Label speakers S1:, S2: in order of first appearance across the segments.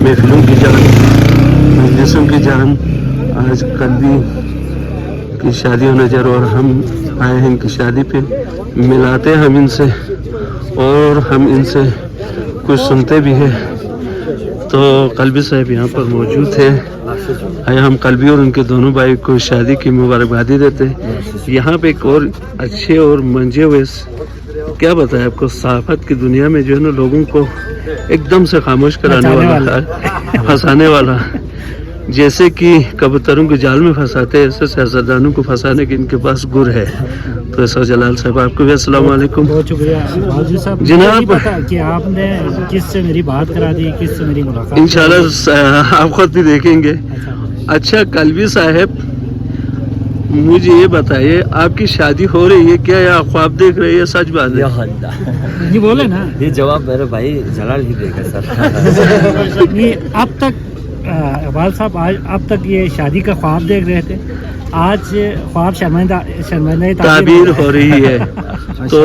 S1: महफिलों की जान, मजलिसों की जान, आज कल्बी की शादी हो नजर और हम आए हैं इनकी शादी पे, मिलाते हैं हम इनसे और हम इनसे कुछ सुनते भी हैं। तो कल्बी साहब यहाँ पर मौजूद है। आया हम कल्बी और उनके दोनों भाई को शादी की मुबारकबादी देते हैं। यहाँ पे एक और अच्छे और मंजे हुए, क्या बताएं आपको, सहाफत की दुनिया में जो है ना लोगों को एकदम से खामोश कराने वाला है, फंसाने वाला, जैसे कि कबूतरों के जाल में फंसाते हैं ऐसे सियासतदानों को फंसाने की इनके पास गुर है। तो ऐसा जलाल साहब आपको भी अस्सलाम वालेकुम।
S2: बहुत शुक्रिया साहब
S1: जनाब
S2: कि आपने किससे मेरी बात करा दी, किससे मेरी मुलाकात।
S1: इंशाल्लाह आप खुद भी देखेंगे। अच्छा कल्बी साहब, मुझे ये बताइए आपकी शादी हो रही है क्या या ख्वाब देख रही है? सच बात है
S2: ये बोले ना,
S3: ये जवाब मेरे भाई जलाल ही देगा सर।
S2: ये अब तक इकबाल साहब आज अब तक ये शादी का ख्वाब देख रहे थे, आज ख्वाब शर्मिंदा
S1: ताबीर हो रही है। तो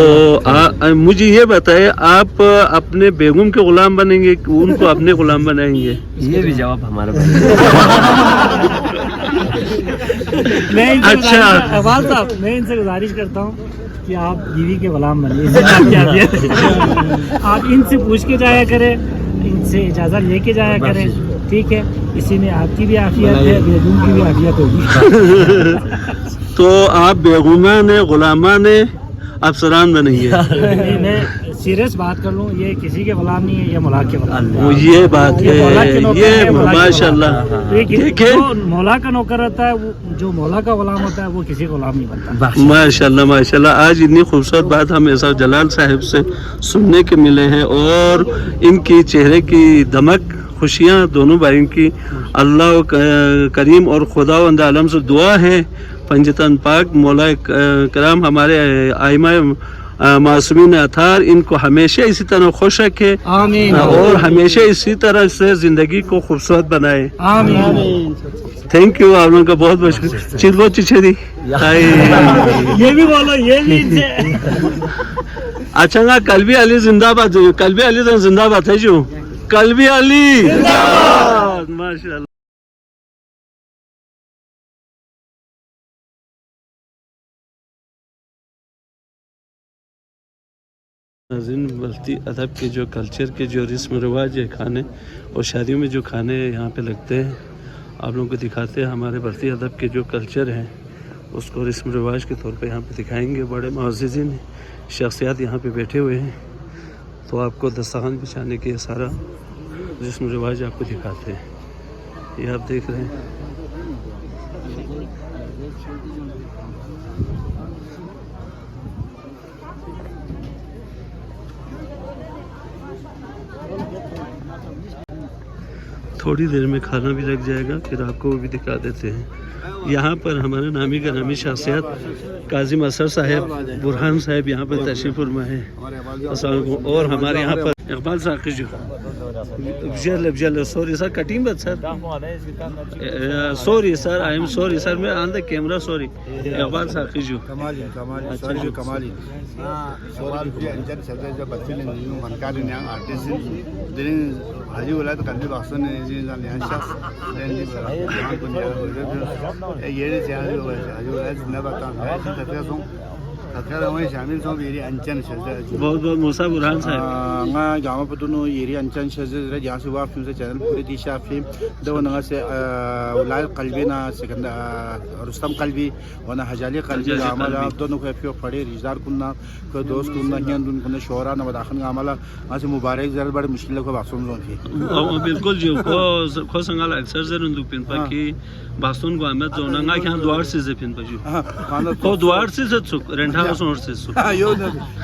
S1: मुझे ये बताइए आप अपने बेगम के गुलाम बनेंगे कि उनको अपने गुलाम बनाएंगे?
S3: ये भी जवाब हमारे भाई।
S2: अच्छा इकबाल साहब, मैं इनसे गुजारिश करता हूँ कि आप बीवी के गुलाम बनिए। आप इनसे पूछ के जाया करें, इनसे इजाज़त लेके जाया करें, ठीक है? इसी में आपकी भी आफियत है, बेगम की भी आफियत होगी।
S1: तो आप बेगुमा ने गुलामा ने अफसरान बनेंगे।
S2: मैं सीरियस बात कर लूँ, ये किसी के गुलाम नहीं है, ये मौला के गुलाम है।
S1: ये बात है, ये माशाल्लाह।
S2: जो मौला का नौकर रहता है, वो जो मौला का गुलाम होता है, वो किसी का गुलाम नहीं बनता।
S1: माशाल्लाह माशाल्लाह। आज इतनी खूबसूरत बात हम ऐसा जलाल साहब से सुनने के मिले हैं और इनकी चेहरे की दमक, खुशियाँ दोनों भाइयों की। अल्लाह करीम और खुदावंद आलम से दुआ है पंजतन पाक मौला कराम हमारे आइमा मासूमीन अतार इनको हमेशा इसी तरह खुश रखे, आमीन, और हमेशा इसी तरह से जिंदगी को खूबसूरत बनाए, आमीन। थैंक यू, आप लोगों का बहुत बहुत शुक्रिया। चिल्लो चिचेरी
S2: ये भी बोलो, ये भी।
S1: अच्छा कल्बी अली जिंदाबाद, कल्बी अली तो जिंदाबाद है जो कल्बी अली जिंदाबाद, माशाल्लाह। बस्ती अदब के जो कल्चर के जो रस्म रिवाज है, खाने और शादियों में जो खाने यहाँ पे लगते हैं, आप लोगों को दिखाते हैं। हमारे बस्ती अदब के जो कल्चर हैं उसको रस्म रिवाज के तौर पे यहाँ पे दिखाएंगे। बड़े मुअज़्ज़िज़ीन शख्सियात यहाँ पे बैठे हुए हैं, तो आपको दस्तरखान बिछाने के सारा रस्म रिवाज आपको दिखाते हैं। ये आप देख रहे हैं। थोड़ी देर में खाना भी लग जाएगा, फिर आपको वो भी दिखा देते हैं। यहाँ पर हमारे नामी का नामी शख्सियत काजिम असर साहब, बुरहान साहब यहाँ पर तशरीफ फरमा है, और हमारे यहाँ पर इकबाल साहब जो sorry sir cutting but sir sorry sir I am sorry sir मैं on the camera sorry Iqbal साहब जो कमाली हाजी बोला तो कल्बी बासन ने जी जान शख्स ये हाजी बोला जिंदाबाद बहुत बहुत मूसा बुरहान साहब गाँव पतनो येरी अंचन शजर यहाँ से वाफ से चैनल पूरी दिशा फिल्म दो नंगा से उलाल कल्बी ना सेकंड रुस्तम कल्बी वना हजाली कल्बी गामला दोनों को एफियो पड़े रिजार कुन्ना को दोस्त कुन्ना हियन दुन कुन्ना शोरा ना बदाखन गामला आज से मुबारक जर बड़े मुश्किल को बासुन जोन की बिल्कुल जो को संगाल अक्सर जरूर दुपिन पाकी बासुन को आमद जो नंगा यहाँ द्वार से जफिन पजू तो द्वार से रेंटा यो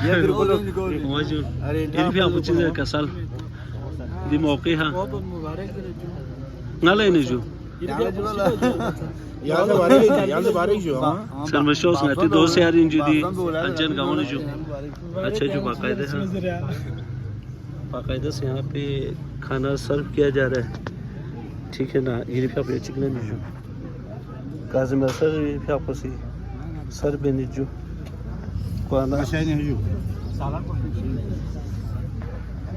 S1: ये बिल्कुल अरे ये आप चीज का साल दी मौके हां नाले ने जो यहाँ से बारिश जो सर मशोस नाती दो से यार इंजू दी अंजन गांव ने जो अच्छा जो बाकायदा से यहाँ पे खाना सर्व किया जा रहा है, ठीक है ना। ये भी आप चिकन ने जो काजिम सर ये भी आपको सी सर बेने जो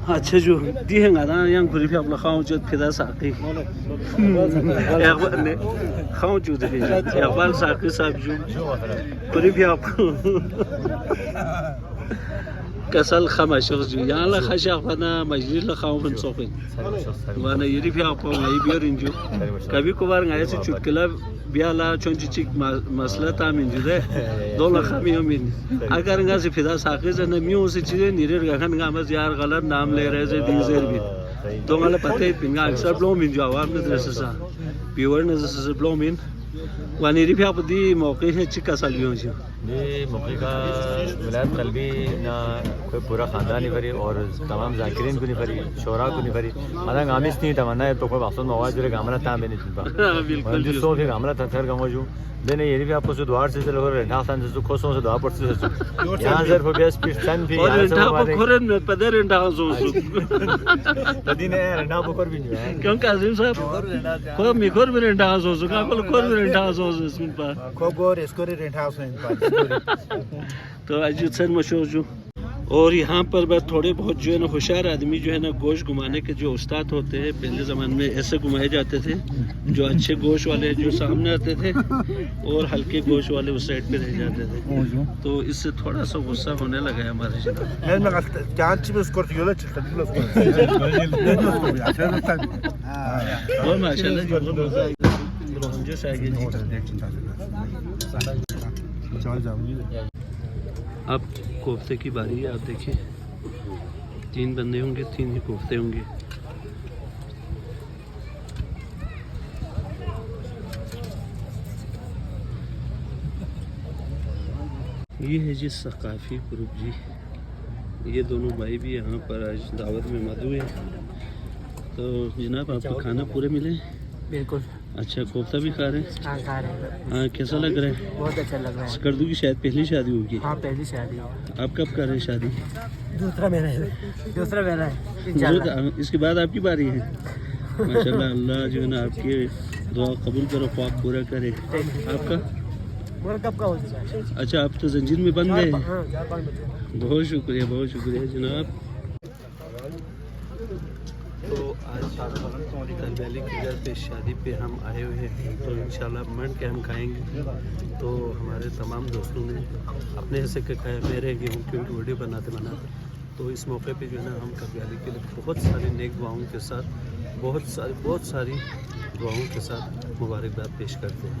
S1: अच्छा जो दी है गाना yang kuri fi abla khaw jod phida saqi yaqbal ne khaw jod fi yaqbal saqi sab jo kuri fi ab kasal khamashu jo ya la khashaq fana majlis la khaw ban soqi wana yiri fi ab ngai biyorin jo kabi kubar ngai se chutkala biala chonchi chik masla ta min jude dola khami min agar nga se fida saqi zana miyo se chire nirer ga khan nga mas yar galat naam le rahe se dizer bi तो मला पता है पिंगा अक्सर blow मिन जो आवाम ने दरस सा प्योर ने जैसे ब्लो मिन वानी रिफिया पदी मौके है चिका सालियों से
S3: ये मौके का विलायत कल्बी ना कोई पूरा ख़ानदान ही भरी और तमाम जाकिरीन को नहीं भरी शोरा को नहीं भरी मतलब गामिस नहीं तमन्ना है तो कोई वास्तव में आवाज़ जो गामला था मैंने बिल्कुल जिसको फिर गामला था फिर गाँव जो देने ये भी आपको जो द्वार से चलो और ढासान से खोसों से द्वार पर से यहाँ सर पर बेस पिस्टन भी
S1: और ढा पकोरन में पदर ढा सो
S3: तदी ने ढा पकोर भी नहीं है
S1: क्यों काजिम साहब को मिकोर में ढा सो का कोर में ढा सो सुन पा
S4: को गोर इसको रेंट हाउस में
S1: तो अजीत सर मशहूर जो और यहाँ पर बस थोड़े बहुत जो है ना होशियार आदमी जो है ना गोश्त घुमाने के जो उस्ताद होते हैं पहले ज़माने में ऐसे घुमाए जाते थे जो अच्छे गोश्त वाले जो सामने आते थे और हल्के गोश्त वाले उस साइड पे रह जाते थे तो इससे थोड़ा सा गुस्सा होने लगा है हमारे और माशाल्लाह अब कोफ्ते की बारी है। आप देखिए 3 बंदे होंगे 3 ही कोफ्ते होंगे। ये है जी सकाफ़ी ग्रुप जी, ये दोनों भाई भी यहाँ पर आज दावत में मौजूद हैं। तो जनाब आपको खाना पूरे मिले?
S2: बिल्कुल।
S1: अच्छा कोफ्ता भी खा रहे हैं?
S2: हाँ खा रहे हैं।
S1: हाँ कैसा लग रहा है?
S2: बहुत अच्छा लग रहा है।
S1: स्कर्दू की शायद पहली शादी होगी।
S2: हाँ पहली शादी।
S1: आप कब कर रहे हैं शादी?
S2: दूसरा मेरा है इंशाल्लाह।
S1: इसके बाद आपकी बारी है। माशाल्लाह अल्लाह जो है ना आपकी दुआ कबूल करो, ख्वाब पूरा करे। आपका
S2: कब का हो चुका है?
S1: अच्छा आप तो जंजीर में बंद गए। बहुत शुक्रिया जनाब। तो आज तलबैली के घर पे शादी पे हम आए हुए हैं, तो इंशाल्लाह मन के हम खाएंगे। तो हमारे तमाम दोस्तों ने अपने हिस्से के खाया, मेरे गेहूँ क्योंकि वीडियो बनाते तो इस मौके पे जो है ना हम तलबैली के लिए बहुत सारी नेक दुआओं के साथ बहुत सारी दुआओं के साथ मुबारकबाद पेश करते हैं।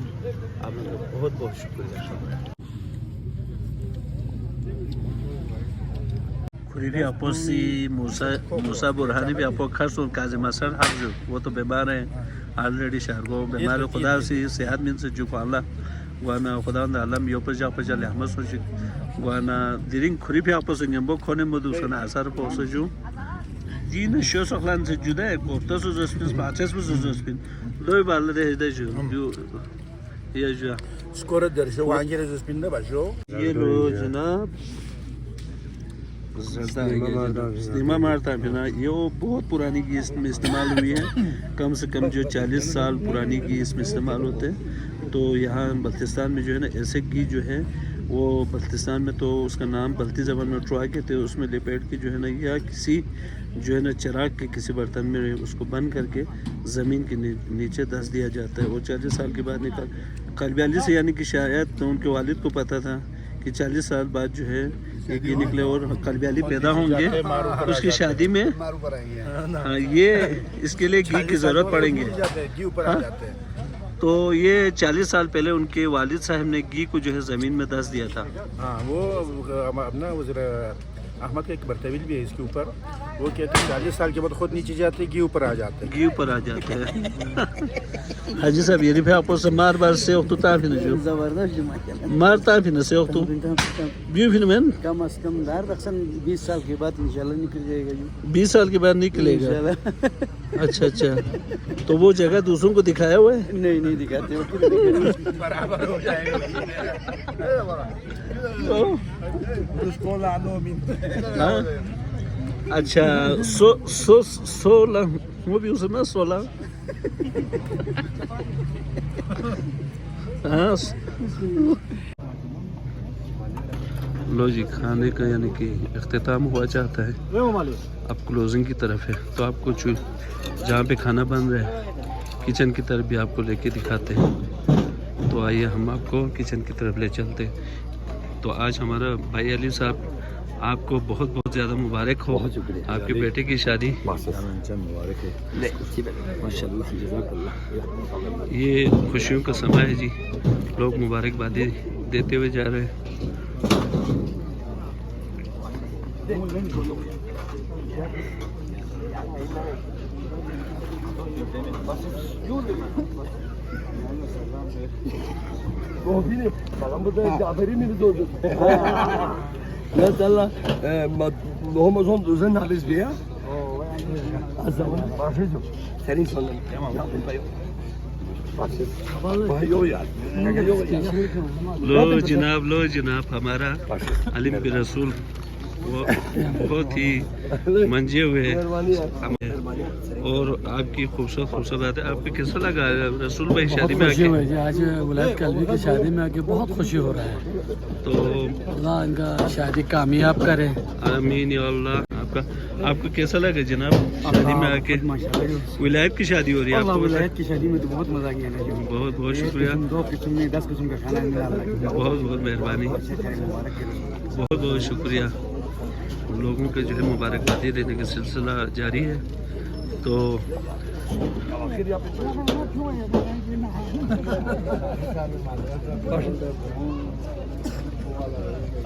S1: आप लोगों का बहुत बहुत शुक्रिया। खुरीरी अपोसी मूसा बुरहानी भी आपको खर्च और काजिम असर हाफिज वो तो बीमार हैं ऑलरेडी शारगो बीमार खुदा से सेहत में से जो अल्लाह वाना खुदा आलम यो पर जा पर चले हम सोच वाना दिरिंग खुरी भी आपको से नंबर खोने मधु सना असर पोस जो दिन शो सकलान से जुदा है कोफ्ता सो जस्पिन पाचेस में जस्पिन लोई बाल दे जो ये जो
S4: स्कोर दर्शो वांगे जस्पिन ना बाजो
S1: ये लो जनाब स्टीमा मारता है ना, ये बहुत पुरानी घी इसमें इस्तेमाल हुई है। कम से कम जो 40 साल पुरानी घी इसमें इस्तेमाल होते हैं। तो यहाँ बल्तिस्तान में जो है ना ऐसे घी जो है वो बल्तिस्तान में तो उसका नाम बल्ती ज़बान में ट्रॉय कहते हैं। उसमें लपेट के जो है ना या किसी जो है ना चिराग के किसी बर्तन में उसको बंद करके ज़मीन के नीचे धंस दिया जाता है। वो 40 साल के बाद निकाल कलब्याली से यानी कि शायद तो उनके वालिद को पता था कि 40 साल बाद जो है ये घी निकले और कलब्याली पैदा होंगे उसकी शादी में। हाँ ये इसके लिए घी की ज़रूरत पड़ेंगे। हाँ? तो ये 40 साल पहले उनके वालिद साहब ने घी को जो है ज़मीन में धंस दिया था।
S4: हाँ वो अपना अहमद का एक बर्तवील भी है इसके ऊपर, वो कहते हैं 40 साल के बाद खुद नीचे जाते हैं, घी ऊपर आ जाते हैं।
S1: हाजी साहब ये भी आपको से मार बार से वक्त ताफिन जो
S2: जबरदस्त
S1: मार ताफिन से वक्त व्यू फिनमैन
S2: कम से कम 20 साल के बाद इंशाल्लाह निकल जाएगा जी।
S1: 20 साल के बाद निकलेगा। अच्छा तो वो जगह दूसरों को दिखाया हुआ है?
S2: नहीं दिखाते
S4: बराबर हो जाएगा।
S1: हाँ? अच्छा 16 वो भी उसमें 16 हाँ लो जी, खाने का यानी कि अख्तिताम हुआ चाहता है, अब क्लोजिंग की तरफ है। तो आपको जहाँ पे खाना बन रहा है किचन की तरफ भी आपको लेके दिखाते हैं। तो आइए हम आपको किचन की तरफ ले चलते हैं। तो आज हमारा भाई अली साहब, आपको बहुत बहुत ज़्यादा मुबारक हो, आपके बेटे की शादी। ये खुशियों का समय है जी, लोग मुबारकबादी देते हुए जा रहे हैं।
S5: Mesela doğum son düzen haliniz bir ya. Senin sonun. Yok ya.
S1: लो जनाब हमारा अलीम भी रसूल वो बहुत ही मंजे हुए हैं। और आपकी खूबसूरत बात है। आपको कैसा लगा रसूल भाई शादी में आके?
S6: आज वलायत कल्बी की शादी में आके बहुत खुशी हो रहा है।
S1: तो
S6: अल्लाह इनका शादी कामयाब करे।
S1: आमीन या अल्लाह। आपको कैसा लगा जनाब शादी में आके? विलायत की शादी हो रही है आपको?
S6: विलायत की शादी में तो बहुत मजा गया ना।
S1: बहुत बहुत शुक्रिया,
S6: 2 किस्म में 10 किस्म का खाना मिला।
S1: बहुत बहुत मेहरबानी, बहुत बहुत शुक्रिया। लोगों के जो है मुबारकबादी देने का सिलसिला जारी है। तो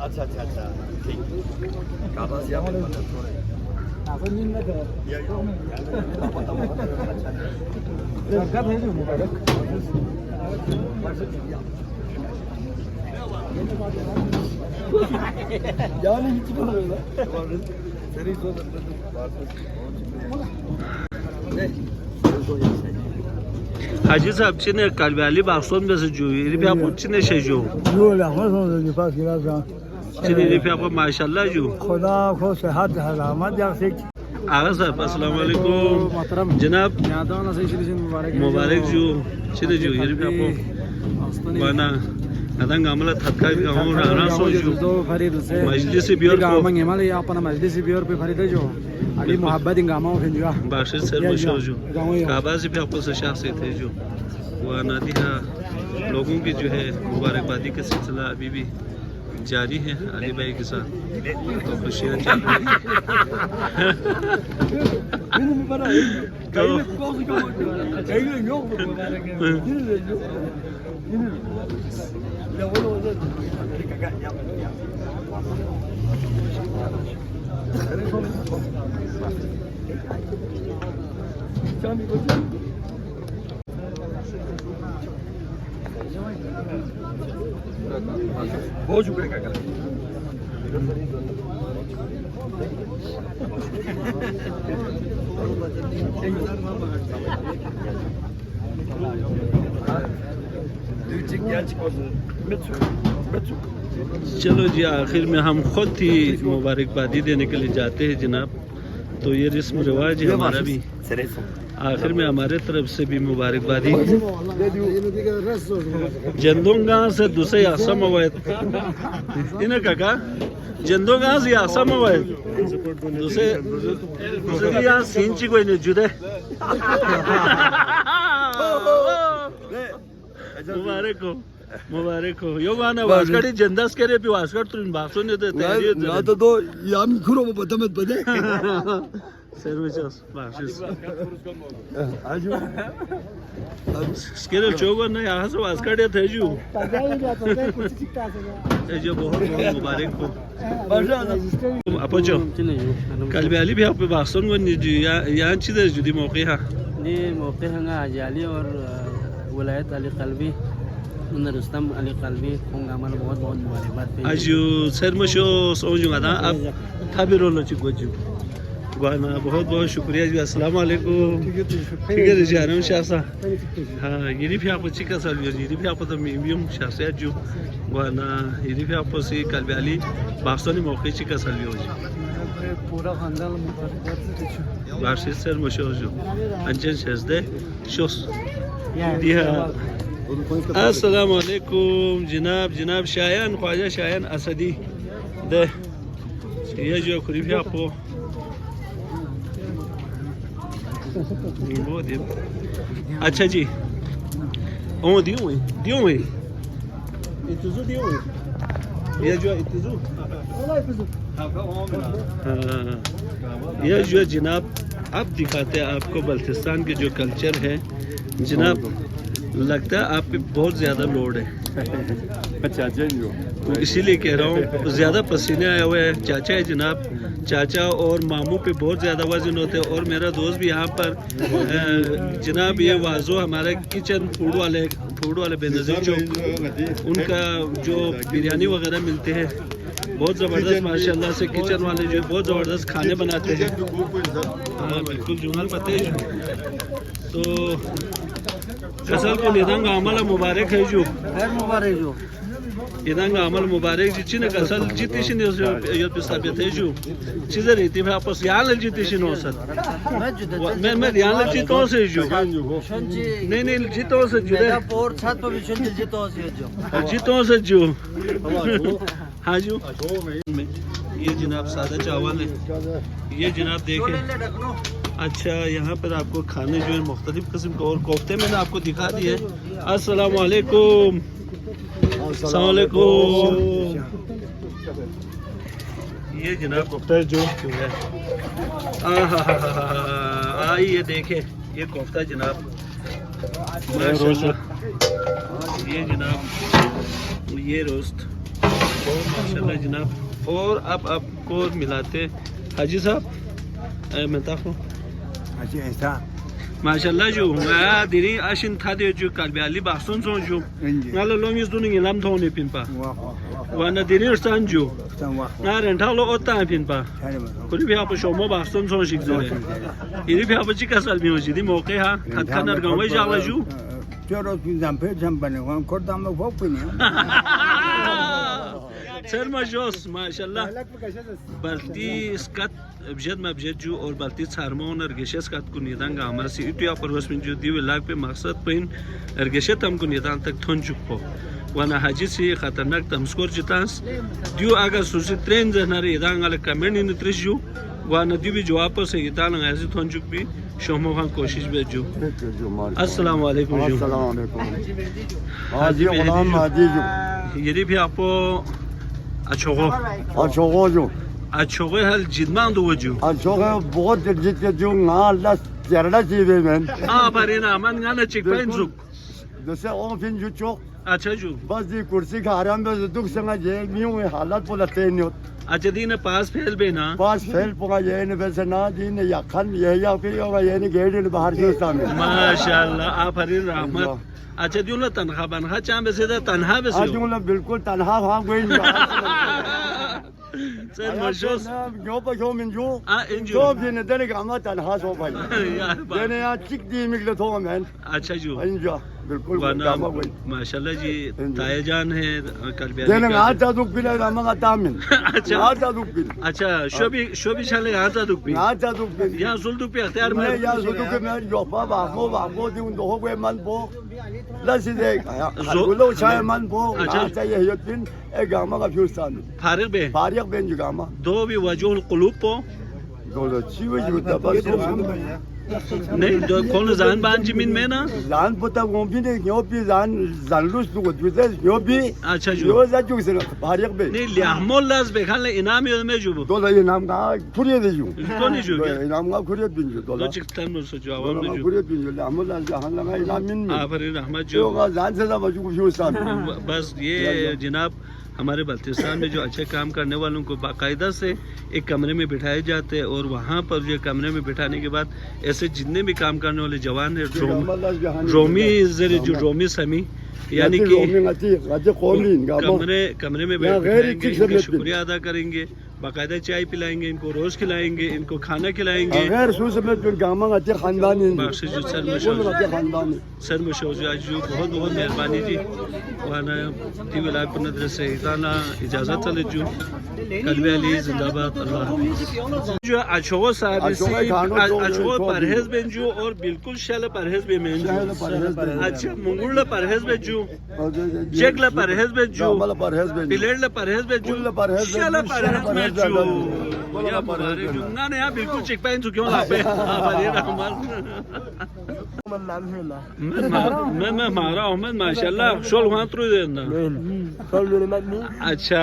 S5: अच्छा ठीक। काबा से yani hiç bilmiyorum. Seni
S1: हाजी साहब चीने कालवाली बाक्सोन में से जो रिफिया को चीने से जो चीने रिफिया को माशाल्लाह जो
S6: खुदा को सेहत सलामत यासिक।
S1: आगा साहब अस्सलाम वालेकुम जनाब, मुबारक जो चीने जो रिफिया को बना kadang gamla tatkay gamu rana soju majlis biyor ko
S6: himale apna majlis biyor pe farida jo ali mohabbat ingama finja
S1: Bashir sir मशोजो काबाजी पे आपको से शाखियत है जो वो नादिया लोगों की जो है मुबारकबादी का सिलसिला अभी भी जारी है अली भाई के साथ। तो खुशियाँ चल रही
S5: बहुत शुक्रिया काका।
S1: चलो जी, आखिर में हम खुद ही मुबारकबादी देने के लिए जाते हैं जनाब। तो ये रस्म रिवाज है हमारा भी, आखिर में हमारे तरफ से भी मुबारकबादी। जंदोंगा से दूसरे आसम अवैध इन्हें काका जंदोंगा से आसम अवैध दूसरे यहाँ सिंची कोई नहीं जुदे। मुबारक हो यो वाना वास्कडी जंदास करे भी वास्कड तुम बासो ने देते
S5: ना तो याम खुरो बदमत बदे
S1: सर्विसेस बासिस स्केल चोगो ना यहाँ से वास्कड थे जो जो बहुत बहुत मुबारक हो अपोचो कल भी अली भी आप बासों को यहाँ चीज़ जुदी मौके हाँ
S6: ये मौके हैं आजाली और वलायत अली कल्बी रुस्तम अली कल्बी खुंगामल बहुत बहुत मुबारकबाद।
S1: आज यू सर मशो सोचूंगा था अब थाबिरों लो चिको जो गाना बहुत बहुत शुक्रिया जी। अस्सलाम वालेकुम। ठीक है जी आराम शासा हाँ ये भी आपको चिका साल ये भी आपको तो मीडियम शासा जो गाना ये भी आपको सी कल वाली बासोनी मौके चिका साल जो
S6: पूरा खानदान मुबारकबाद
S1: बाशिर सर मशो जो अंजन शहज़दे शोस दिया। अस्सलाम वालेकुम जनाब शायान ख्वाजा शायान असदी दे ये जो करीब आपको वो दे अच्छा जी ओ दियो इतजू दियो ये जो इतजू ये जो जनाब अब दिखाते हैं आपको बल्तिस्तान के जो कल्चर है जनाब लगता है आप पे बहुत ज़्यादा लोड है तो इसीलिए कह रहा हूँ ज़्यादा पसीने आए हुए हैं चाचा है जनाब चाचा और मामू पे बहुत ज़्यादा वजन होते हैं और मेरा दोस्त भी यहाँ पर जनाब ये वाजो हमारे किचन फूड वाले बेनज़ीर चौक उनका जो बिरयानी वगैरह मिलते हैं बहुत ज़बरदस्त माशाल्लाह से किचन वाले जो बहुत ज़बरदस्त खाने बनाते हैं हाँ बिल्कुल जुमल पते तो कसल को निदांग अमल मुबारक है जो
S6: मुबारक जो
S1: निदांग अमल मुबारक जी चिन कसल जितिशिन यो पिस्ताबियत है जो चीज़ रहती है आपस यहाँ लग जितिशिन हो सर मैं यहाँ लग जितो से जो नहीं जितो से जो
S6: पोर छत पर विषण
S1: जितो से जो हाँ जो ये जनाब सादा चावल है ये जनाब देखें अच्छा यहाँ पर आपको खाने जो है मुख्तलिफ किस्म के और कोफ्ते मैंने आपको दिखा दिए अस्सलाम वालेकुम ये जनाब कोफ्ता जो है ये देखें ये कोफ्ता जनाब ये जनाब ये रोस्ट माशाल्लाह जनाब और अब आपको मिलाते हाजी साहब मैं ताको माशाल्लाह जो दिरी आशिन था दे जो kalbiali bahsun son जो ngalo long is doing lam thone pinpa wana दिरी स्तान जो ना रेंटा लो ओता pinpa कुछ भी आप शोमो bahsun son शिक जो है इरी भी आप चिका साल में हो जी मौके हा खत खनर गांव में जावा जो
S7: चलो जम पे जम बने वहां कोड दाम में भोग पे नहीं
S1: सर मजोस माशाल्लाह बल्ती स्कत बजद मबजद जो और बल्ती हार्मोन अर्गेशस कत को निदान गामर से इतु पर वसमिन जो दी लाग पे मकसद पेन अर्गेशत हम को निदान तक थन चुको wana haji से खतरनाक तमस्कोर जितांस दियो अगर सुसे ट्रेन जनरे इदान अल कमेंट इन त्रिजु wana दिबी जवाब से इदान ऐसे थन चुक भी शोमो खान कोशिश बेजू अस्सलाम वालेकुम हाजी गुलाम हाजी जो ये भी आपको अच्छोगो हल जिदमान दो वजू
S7: अच्छोगो बहुत जित के जो ना अल्लाह जरड़ा चीज़ है मैं
S1: पर इन अमन गाना चिक पेन जुक
S7: दूसरे ओ फिन जो चोक
S1: अच्छा जो
S7: बस ये कुर्सी का आराम में दुख संगा जे मियों में हालत बोलते नहीं होत
S1: अच्छा दिन पास फेल बेना
S7: पास फेल पोगा ये ने वैसे ना दिन या खन ये या फिर होगा ये ने गेट ने बाहर से सामने
S1: माशाल्लाह आप हरी रहमत अच्छा दियो ना तनखा बनखा चाम से तनहा बस
S7: आज बिल्कुल तनहा हाँ कोई
S1: सर मशोस
S7: जो पर जो मिन जो जो भी ने देने का हमारा तनहा सो भाई देने यहाँ चिक दी मिले तो मैं
S1: अच्छा जो
S7: इंजो बिल्कुल
S1: माशाल्लाह जी ताया जान है कलबिया
S7: देने आज दुख भी लगा मगा तामिन
S1: अच्छा
S7: आज दुख भी
S1: अच्छा शोभी चले आज दुख भी यहाँ सुल्दू पे अख्तियार में
S7: यहाँ सुल्दू के मैं जो बाबो दी उन दो कोई मन बो लसी दे गुलो चाय मन बो अच्छा ये दिन एक गामा का फ्यूस्तान
S1: फारिग बेन
S7: जो गामा
S1: दो भी वजूल कुलूब पो
S7: दो चीज़ जो तब
S1: नहीं दो कौन जान बान जिमिन में ना
S7: जान पता वो भी नहीं क्यों भी जान लूस तो कुछ भी क्यों भी
S1: अच्छा जो
S7: जो जा चुके से फारिग बे
S1: नहीं लियामोल लाज बे खाले इनाम ये में जो
S7: दो ले इनाम का खुरिया दे जो
S1: कौन जो
S7: इनाम का खुरिया दिन जो
S1: दो चिकतन में सोचो आवाम में जो
S7: खुरिया दिन जो लियामोल लाज जहां लगा इनाम में
S1: आफरी रहमत
S7: जो का जान से सब जो कुछ
S1: बस ये जनाब हमारे बल्तिस्तान में जो अच्छे काम करने वालों को बाकायदा से एक कमरे में बिठाए जाते हैं और वहाँ पर जो कमरे में बिठाने के बाद ऐसे जितने भी काम करने वाले जवान हैं रोमी समी यानी कि कमरे में बैठेंगे इनका शुक्रिया अदा करेंगे बाकायदा चाय पिलाएंगे इनको रोज खिलाएंगे इनको खाना खिलाएंगे सर मशोज आज जो बहुत बहुत मेहरबानी जी वाना टी विलायत नदर से इजाज़त चले जो कल्बे अली जिंदाबाद अल्लाह जो अछो साबिसी अछो परहेज बेंजू और बिल्कुल शल परहेज बे मेंजू अच्छा मुंगुल परहेज बेंजू जगला परहेज बेंजू पिलेड़ परहेज बेंजू शल परहेज बेंजू या मुबारक जुंगा ने यार बिल्कुल चेक पाइन क्यों लापे बड़ी रहमान मैं मारा अहमद माशाल्लाह शोल वहां थ्रू देना अच्छा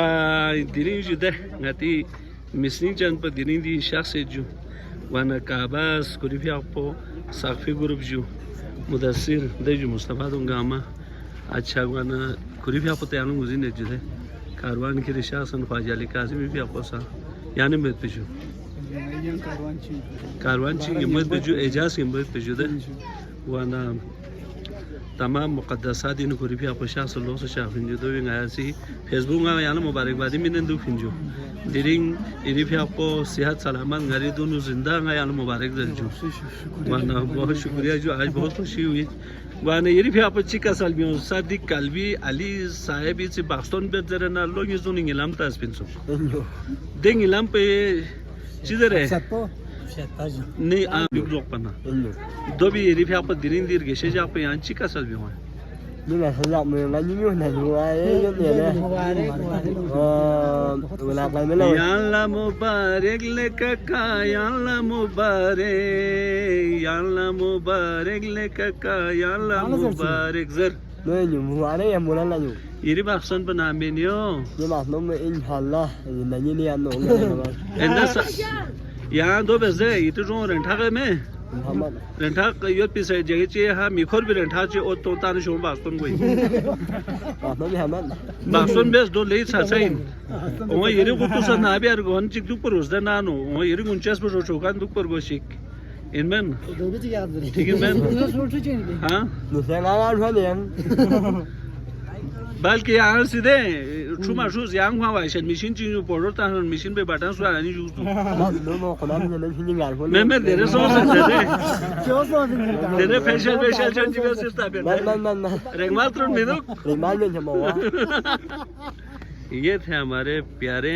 S1: दिनी जुदे ngati misni jan pa dini di shakhs ju wana kabas kurifi apo sakfi group ju mudassir de ju mustafa dungama अच्छा wana kurifi apo te anu muzin jude karwan ki rishasan fajali kazimi bi apo sa yani met pe ju karwan chi met pe ju ejaz ki met pe ju de wana तमाम मुक़द्दसात इन को रिफिया पशास लोग से शाफिन जो तो इंगासी Facebook में याना मुबारकबादी मिने दो फिंजो दिरिंग रिफिया को सेहत सलामत घरे दोनों जिंदा याना मुबारक दर्जो वाना बहुत शुक्रिया जो आज बहुत खुशी हुई वाना रिफिया पर चिका सालबियों सादी कल्बी अली साहेब से पाकिस्तान पे जरा ना लोग ये जोनिंग इलाम तास पिंसो देंग इलाम पे चिदर है नहीं आप लोग पना दो भी रिफे आप दिरिंग दिर गेशे जा पे यांची का सल भी हुआ
S5: nhưng mà thật lòng mình là như này ngoài ấy như này là cái mấy lời
S1: याल्ला मुबारक ले काका याल्ला मुबारक ले काका याल्ला मुबारक जर
S5: nơi nhiều hoa đấy em muốn ăn là nhiều
S1: iri baksan pa namin yo
S5: nhưng mà nó mới inshallah là như này nó
S1: enda यहाँ दो बजे इतो जो रेंटा के में रेंटा यो पिसे जगह चे हा मिखोर भी रेंटा चे ओ तो ताने शो बास्तन कोई बास्तन बेस दो ले साइन ओ येरे को तो सना बे अर गोन चिक दुक पर उस दा नानो ओ येरे गुंचेस पर चोकान दुक पर गोशिक इनमेन ठीक है मैन हां
S5: मुझे ना ना
S1: बल्कि यहाँ सीधे छुमा शूज यहाँ हुआ वाइशन मशीन चीज़ पोड़ो ताहन मशीन पे बटन सुधारने नहीं जूझ मैं तेरे सोच तेरे फेशियल चंची में से स्टाफ है रेगमाल त्रुन में दो ये थे हमारे प्यारे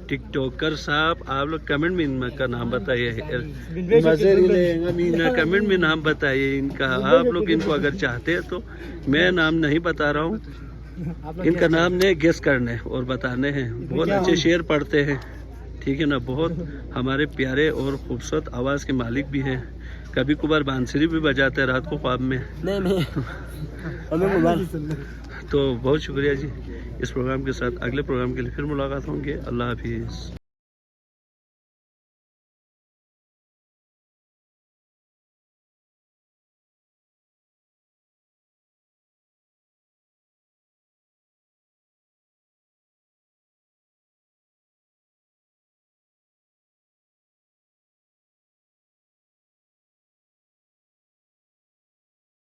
S1: टिकटॉकर साहब आप लोग कमेंट में इनका नाम बताइए कमेंट में नाम बताइए इनका आप लोग इनको अगर चाहते हैं तो मैं नाम नहीं बता रहा हूँ इनका नाम ने गेस करने और बताने हैं बहुत अच्छे शेर पढ़ते हैं ठीक है ना बहुत हमारे प्यारे और खूबसूरत आवाज़ के मालिक भी हैं कभी कभार बांसुरी भी बजाते हैं रात को ख्वाब में
S5: नहीं
S1: तो बहुत शुक्रिया जी इस प्रोग्राम के साथ अगले प्रोग्राम के लिए फिर मुलाकात होंगे अल्लाह हाफिज़।